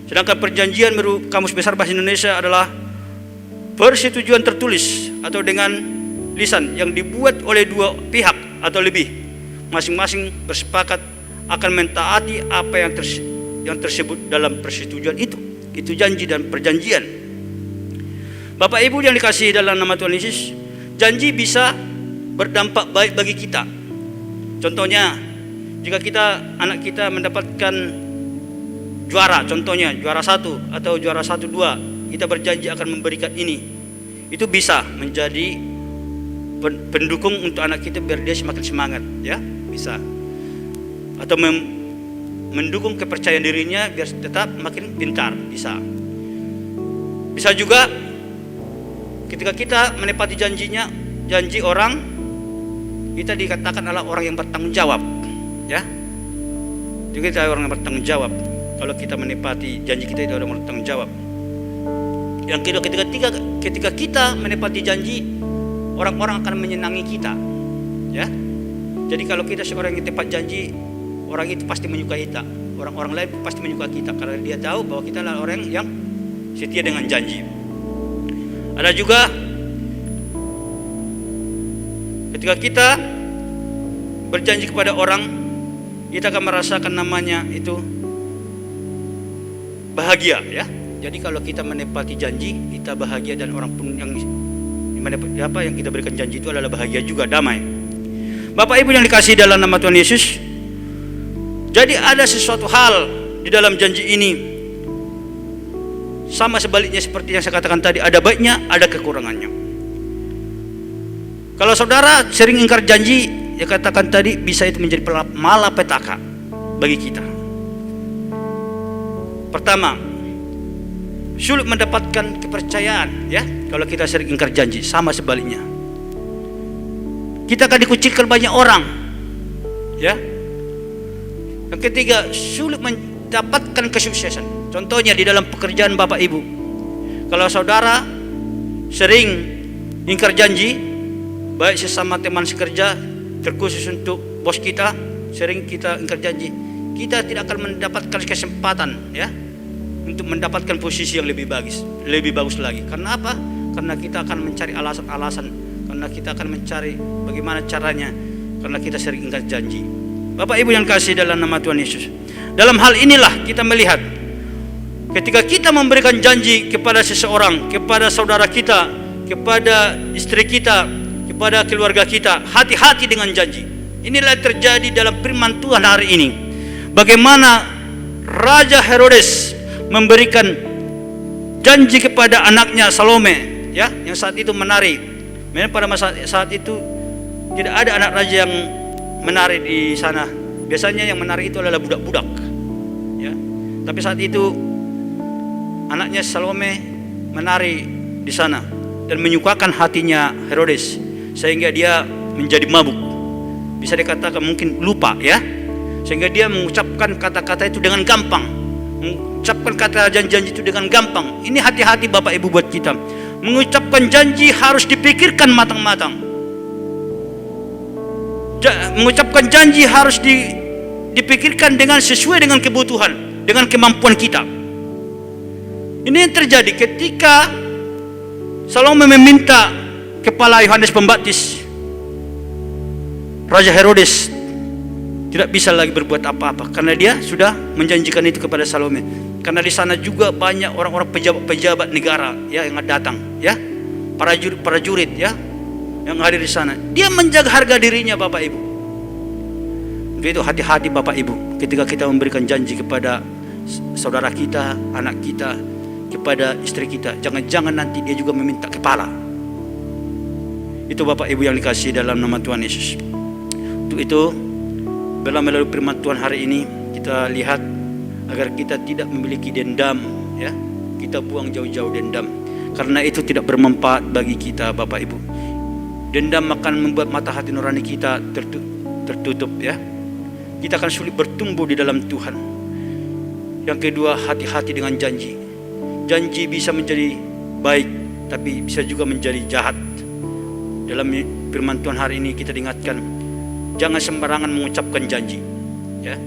Sedangkan perjanjian menurut Kamus Besar Bahasa Indonesia adalah persetujuan tertulis atau dengan lisan yang dibuat oleh dua pihak atau lebih, masing-masing bersepakat akan mentaati apa yang tersebut dalam persetujuan itu. Itu janji dan perjanjian. Bapak Ibu yang dikasihi dalam nama Tuhan Yesus, janji bisa berdampak baik bagi kita. Contohnya, jika anak kita mendapatkan juara, contohnya juara 1 atau juara 1-2, kita berjanji akan memberikan ini. Itu bisa menjadi pendukung untuk anak kita biar dia semakin semangat, ya, bisa. Atau mendukung kepercayaan dirinya biar tetap makin pintar, bisa. Bisa juga ketika kita menepati janji orang, kita dikatakan adalah orang yang bertanggung jawab, ya. Jadi kita orang yang bertanggung jawab. Kalau kita menepati janji kita, itu orang yang bertanggung jawab. Yang kedua, ketika kita menepati janji, orang-orang akan menyenangi kita, ya. Jadi kalau kita seorang yang tepat janji, orang itu pasti menyukai kita. Orang-orang lain pasti menyukai kita karena dia tahu bahwa kita adalah orang yang setia dengan janji. Ada juga ketika kita berjanji kepada orang, kita akan merasakan namanya itu bahagia, ya. Jadi kalau kita menepati janji, kita bahagia, dan orang pun yang kita berikan janji itu adalah bahagia juga, damai. Bapak Ibu yang dikasihi dalam nama Tuhan Yesus, jadi ada sesuatu hal di dalam janji ini, sama sebaliknya seperti yang saya katakan tadi, ada baiknya, ada kekurangannya. Kalau saudara sering ingkar janji, ya katakan tadi, bisa itu menjadi malapetaka bagi kita. Pertama, sulit mendapatkan kepercayaan, ya. Kalau kita sering ingkar janji, sama sebaliknya, kita akan dikucilkan banyak orang, ya. Yang ketiga, sulit mendapatkan kesuksesan. Contohnya di dalam pekerjaan Bapak Ibu, kalau saudara sering ingkar janji, baik sesama teman sekerja, terkhusus untuk bos kita, sering kita ingkar janji, kita tidak akan mendapatkan kesempatan, ya, untuk mendapatkan posisi yang lebih bagus lagi. Karena apa? Karena kita akan mencari alasan-alasan, karena kita akan mencari bagaimana caranya, karena kita sering ingkar janji. Bapak Ibu yang kasih dalam nama Tuhan Yesus, dalam hal inilah kita melihat ketika kita memberikan janji kepada seseorang, kepada saudara kita, kepada istri kita, kepada keluarga kita, hati-hati dengan janji. Inilah yang terjadi dalam firman Tuhan hari ini. Bagaimana Raja Herodes memberikan janji kepada anaknya Salome, ya, yang saat itu menari. Memang pada masa saat itu tidak ada anak raja yang menari di sana. Biasanya yang menari itu adalah budak-budak, ya. Tapi saat itu anaknya Salome menari di sana dan menyukakan hatinya Herodes, sehingga dia menjadi mabuk. Bisa dikatakan mungkin lupa, ya. Sehingga dia mengucapkan kata-kata itu dengan gampang, mengucapkan kata janji itu dengan gampang. Ini hati-hati Bapak Ibu buat kita. Mengucapkan janji harus dipikirkan matang-matang. Mengucapkan janji harus dipikirkan dengan sesuai dengan kebutuhan, dengan kemampuan kita. Ini yang terjadi ketika Salome meminta kepala Yohanes Pembaptis. Raja Herodes tidak bisa lagi berbuat apa-apa karena dia sudah menjanjikan itu kepada Salome. Karena di sana juga banyak orang-orang pejabat negara, ya, yang datang, ya, para jurid, ya, yang hadir di sana. Dia menjaga harga dirinya, Bapak Ibu. Begitu, hati-hati Bapak Ibu ketika kita memberikan janji kepada saudara kita, anak kita, kepada istri kita. Jangan-jangan nanti dia juga meminta kepala. Itu Bapak Ibu yang dikasihi dalam nama Tuhan Yesus. Untuk itu, melalui firman Tuhan hari ini kita lihat agar kita tidak memiliki dendam, ya. Kita buang jauh-jauh dendam, karena itu tidak bermanfaat bagi kita, Bapak Ibu. Dendam akan membuat mata hati nurani kita tertutup, ya. Kita akan sulit bertumbuh di dalam Tuhan. Yang kedua, hati-hati dengan janji. Janji bisa menjadi baik, tapi bisa juga menjadi jahat. Dalam firman Tuhan hari ini kita diingatkan, jangan sembarangan mengucapkan janji, ya.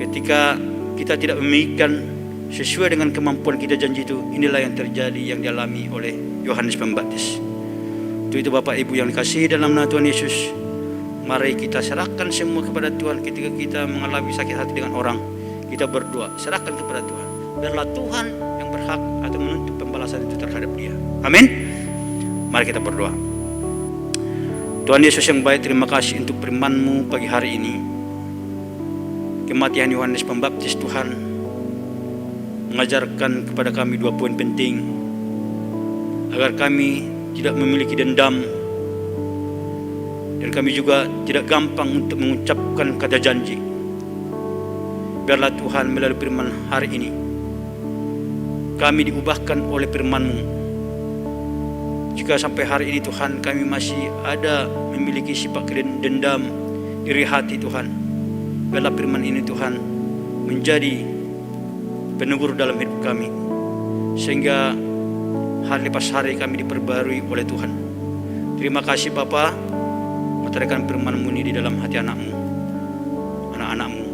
Ketika kita tidak memikirkan sesuai dengan kemampuan kita janji itu, inilah yang terjadi, yang dialami oleh Yohanes Pembaptis. Itu Bapak Ibu yang dikasihi dalam nama Tuhan Yesus. Mari kita serahkan semua kepada Tuhan. Ketika kita mengalami sakit hati dengan orang, kita berdoa, serahkan kepada Tuhan. Biarlah Tuhan yang berhak atau menuntut pembalasan itu terhadap dia. Amin. Mari kita berdoa. Tuhan Yesus yang baik, terima kasih untuk firman-Mu pagi hari ini. Kematian Yohanes Pembaptis, Tuhan, mengajarkan kepada kami 2 poin penting, agar kami tidak memiliki dendam, dan kami juga tidak gampang untuk mengucapkan kata janji. Biarlah Tuhan melalui firman hari ini, kami diubahkan oleh firman-Mu, Jika sampai hari ini Tuhan kami masih ada memiliki sifat dendam, iri hati Tuhan, biarlah firman ini Tuhan menjadi penegur dalam hidup kami, sehingga hari lepas hari kami diperbarui oleh Tuhan. Terima kasih Bapa, meteraikan firman-Mu ini di dalam hati anak-Mu, anak-anak-Mu.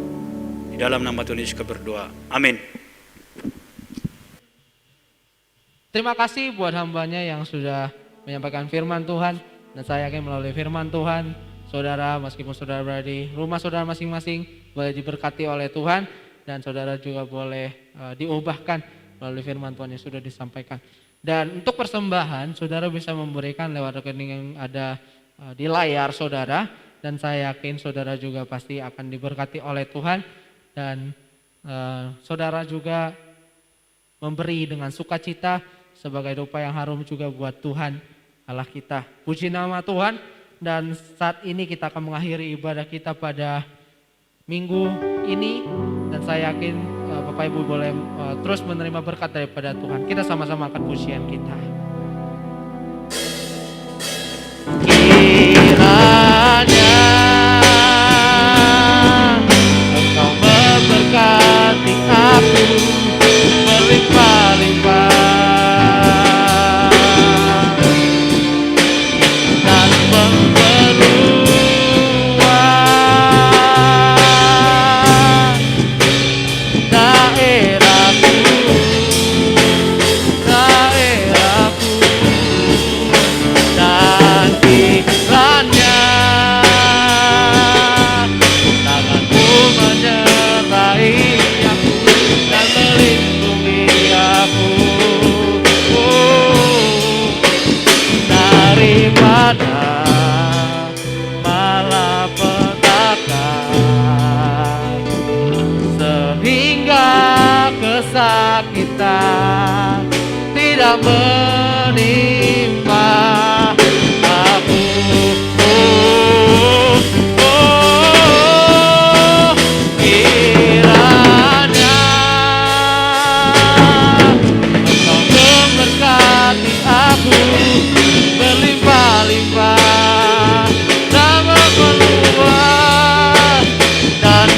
Di dalam nama Tuhan Yesus kami berdoa. Amin. Terima kasih buat hambanya yang sudah menyampaikan firman Tuhan. Dan saya yakin melalui firman Tuhan, saudara meskipun saudara berada di rumah saudara masing-masing boleh diberkati oleh Tuhan. Dan saudara juga boleh diubahkan melalui firman Tuhan yang sudah disampaikan. Dan untuk persembahan, saudara bisa memberikan lewat rekening yang ada di layar saudara. Dan saya yakin saudara juga pasti akan diberkati oleh Tuhan. Dan saudara juga memberi dengan sukacita sebagai doa yang harum juga buat Tuhan Allah kita. Puji nama Tuhan. Dan saat ini kita akan mengakhiri ibadah kita pada minggu ini. Dan saya yakin Bapak Ibu boleh terus menerima berkat daripada Tuhan. Kita sama-sama akan pujian kita. Kiranya Engkau memberkati aku berlimpah-limpah. Kesakitan tidak menimpa aku. Kiranya Engkau memberkati aku berlimpah-limpah dan memeluas dan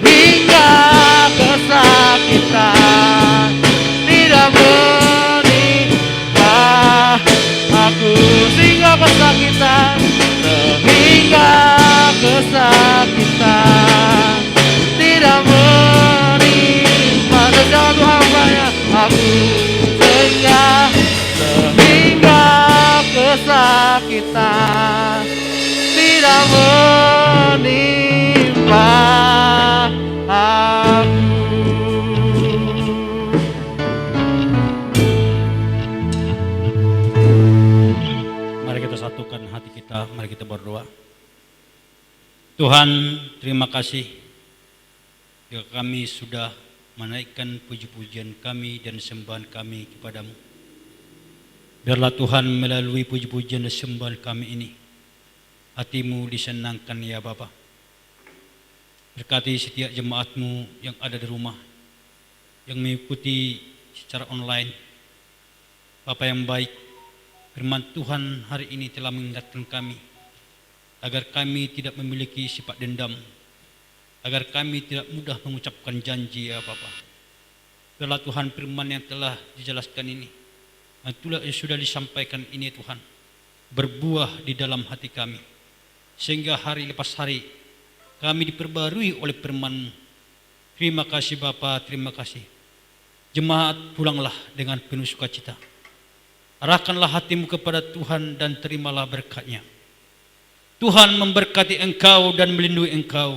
sehingga kesakitan tidak menimpa aku. Sehingga kesakitan tidak menimpa sejauh hambanya aku. Sehingga kesakitan tidak menimpa aku. Mari kita satukan hati kita, mari kita berdoa. Tuhan, terima kasih jika kami sudah menaikkan puji-pujian kami dan sembahan kami kepadamu. Biarlah Tuhan melalui puji-pujian dan sembahan kami ini, hatimu disenangkan ya Bapa. Berkati setiap jemaatmu yang ada di rumah, yang mengikuti secara online. Bapa yang baik, firman Tuhan hari ini telah mengingatkan kami, agar kami tidak memiliki sifat dendam, agar kami tidak mudah mengucapkan janji ya Bapa. Biarlah Tuhan firman yang telah dijelaskan ini, yang sudah disampaikan ini Tuhan, berbuah di dalam hati kami, sehingga hari lepas hari kami diperbarui oleh firman-Mu. Terima kasih Bapa, terima kasih. Jemaat pulanglah dengan penuh sukacita. Arahkanlah hatimu kepada Tuhan dan terimalah berkat-Nya. Tuhan memberkati engkau dan melindungi engkau.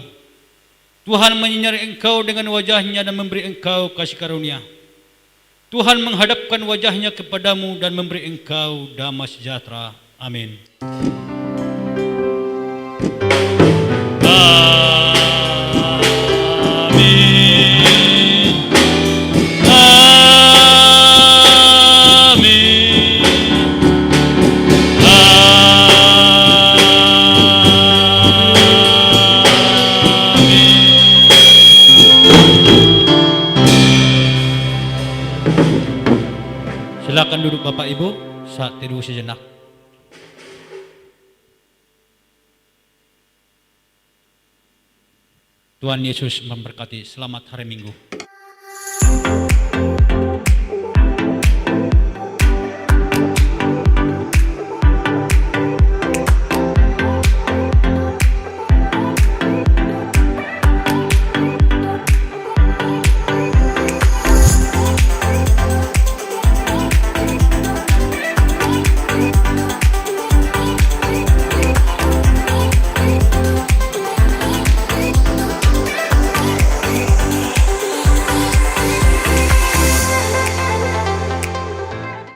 Tuhan menyinari engkau dengan wajahnya dan memberi engkau kasih karunia. Tuhan menghadapkan wajahnya kepadamu dan memberi engkau damai sejahtera. Amin. Silakan duduk Bapak Ibu, saat teduh sejenak. Tuhan Yesus memberkati. Selamat hari Minggu.